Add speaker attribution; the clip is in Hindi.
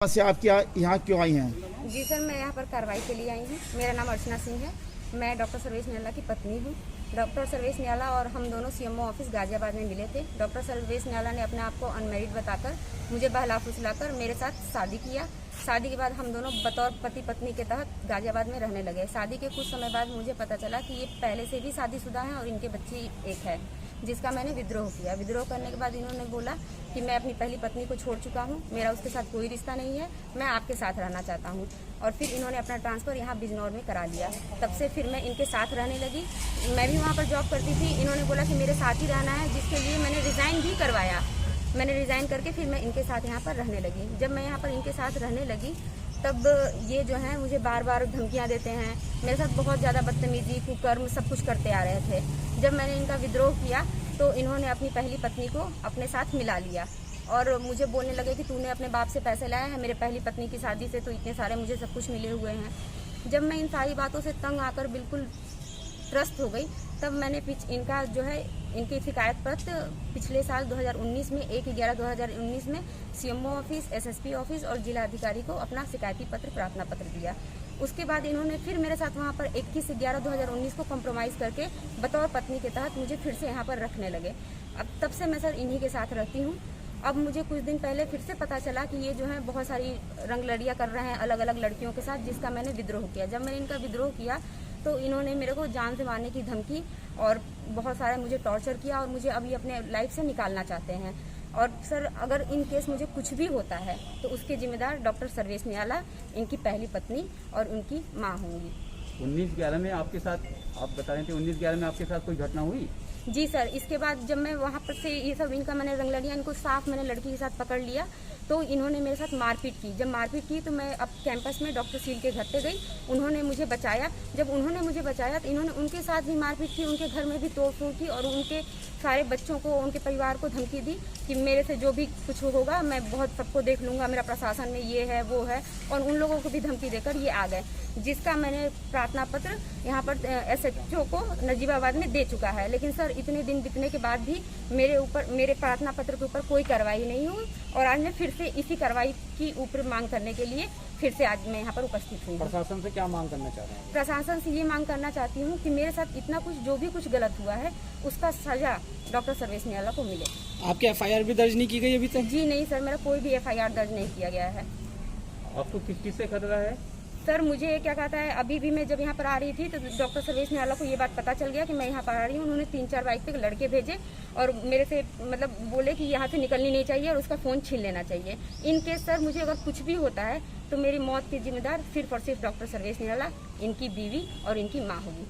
Speaker 1: से आप क्या यहाँ क्यों आई हैं?
Speaker 2: जी सर, मैं यहाँ पर कार्रवाई के लिए आई हूँ। मेरा नाम अर्चना सिंह है। मैं डॉक्टर सर्वेश नियाला की पत्नी हूँ। डॉक्टर सर्वेश नियाला और हम दोनों सीएमओ ऑफिस गाजियाबाद में मिले थे। डॉक्टर सर्वेश नियाला ने अपने आप को अनमैरिड बताकर मुझे बहला फुसलाकर मेरे साथ शादी किया। शादी के बाद हम दोनों बतौर पति पत्नी के तहत गाजियाबाद में रहने लगे। शादी के कुछ समय बाद मुझे पता चला कि ये पहले से भी शादीशुदा हैं और इनके बच्ची एक है, जिसका मैंने विद्रोह किया। विद्रोह करने के बाद इन्होंने बोला कि मैं अपनी पहली पत्नी को छोड़ चुका हूँ, मेरा उसके साथ कोई रिश्ता नहीं है, मैं आपके साथ रहना चाहता हूँ। और फिर इन्होंने अपना ट्रांसफ़र यहाँ बिजनौर में करा लिया। तब से फिर मैं इनके साथ रहने लगी। मैं भी वहाँ पर जॉब करती थी। इन्होंने बोला कि मेरे साथ ही रहना है, जिसके लिए मैंने रिज़ाइन भी करवाया। मैंने रिज़ाइन करके फिर मैं इनके साथ यहाँ पर रहने लगी। जब मैं यहाँ पर इनके साथ रहने लगी तब ये जो है मुझे बार बार धमकियाँ देते हैं, मेरे साथ बहुत ज़्यादा बदतमीजी, कुकर्म सब कुछ करते आ रहे थे। जब मैंने इनका विद्रोह किया तो इन्होंने अपनी पहली पत्नी को अपने साथ मिला लिया और मुझे बोलने लगे कि तूने अपने बाप से पैसे लाए हैं, मेरे पहली पत्नी की शादी से तो इतने सारे मुझे सब कुछ मिले हुए हैं। जब मैं इन सारी बातों से तंग आकर बिल्कुल त्रस्त हो गई, तब मैंने इनका जो है इनकी शिकायत पत्र पिछले साल 2019 में 1/11/2019 में सीएमओ ऑफिस, एसएसपी ऑफिस और जिला अधिकारी को अपना शिकायती पत्र, प्रार्थना पत्र दिया। उसके बाद इन्होंने फिर मेरे साथ वहाँ पर 21/11/2019 को कॉम्प्रोमाइज़ करके बतौर पत्नी के तहत मुझे फिर से यहाँ पर रखने लगे। अब तब से मैं सर इन्हीं के साथ रहती हूँ। अब मुझे कुछ दिन पहले फिर से पता चला कि ये जो है बहुत सारी रंगलड़ियाँ कर रहे हैं अलग अलग लड़कियों के साथ, जिसका मैंने विद्रोह किया। जब मैंने इनका विद्रोह किया तो इन्होंने मेरे को जान से मारने की धमकी और बहुत सारा मुझे टॉर्चर किया और मुझे अभी अपने लाइफ से निकालना चाहते हैं। और सर अगर इन केस मुझे कुछ भी होता है तो उसके जिम्मेदार डॉक्टर सर्वेश नियाला, इनकी पहली पत्नी और उनकी माँ होंगी।
Speaker 3: 19/11 में आपके साथ, आप बता रहे थे 19/11 में आपके साथ कोई घटना हुई?
Speaker 2: जी सर, इसके बाद जब मैं वहाँ पर से ये सब इनका मैंने रंग लिया, इनको साफ मैंने लड़की के साथ पकड़ लिया तो इन्होंने मेरे साथ मारपीट की। जब मारपीट की तो मैं अब कैंपस में डॉक्टर सील के घर पे गई, उन्होंने मुझे बचाया। जब उन्होंने मुझे बचाया तो इन्होंने उनके साथ भी मारपीट की, उनके घर में भी तोड़फोड़ की और उनके सारे बच्चों को, उनके परिवार को धमकी दी कि मेरे से जो भी कुछ होगा मैं बहुत सबको देख लूँगा, मेरा प्रशासन में ये है वो है, और उन लोगों को भी धमकी देकर ये आ गए, जिसका मैंने प्रार्थना पत्र यहाँ पर एसएचओ को नजीबाबाद में दे चुका है। लेकिन सर इतने दिन बीतने के बाद भी मेरे प्रार्थना पत्र के ऊपर कोई कार्रवाई नहीं हुई और आज मैं फिर से इसी कार्रवाई की ऊपर मांग करने के लिए फिर से आज मैं यहाँ पर उपस्थित हुई।
Speaker 3: प्रशासन से क्या मांग करना चाह रहे हैं?
Speaker 2: प्रशासन से ये मांग करना चाहती हूँ कि मेरे साथ इतना कुछ जो भी कुछ गलत हुआ है उसका सजा डॉक्टर सर्वेश नियाला को मिले।
Speaker 4: आपकी एफआईआर भी दर्ज नहीं की गई अभी तक?
Speaker 2: जी नहीं सर, मेरा कोई भी एफआईआर दर्ज नहीं किया गया है।
Speaker 3: आपको किस चीज से खतरा है?
Speaker 2: सर मुझे क्या कहता है, अभी भी मैं जब यहाँ पर आ रही थी तो डॉक्टर सर्वेश नियाला को ये बात पता चल गया कि मैं यहाँ पर आ रही हूँ। उन्होंने 3-4 बाइक पे लड़के भेजे और मेरे से मतलब बोले कि यहाँ से निकलनी नहीं चाहिए और उसका फ़ोन छीन लेना चाहिए। इन केस सर मुझे अगर कुछ भी होता है तो मेरी मौत की जिम्मेदार सिर्फ और सिर्फ डॉक्टर सर्वेश नियाला, इनकी बीवी और इनकी माँ होगी।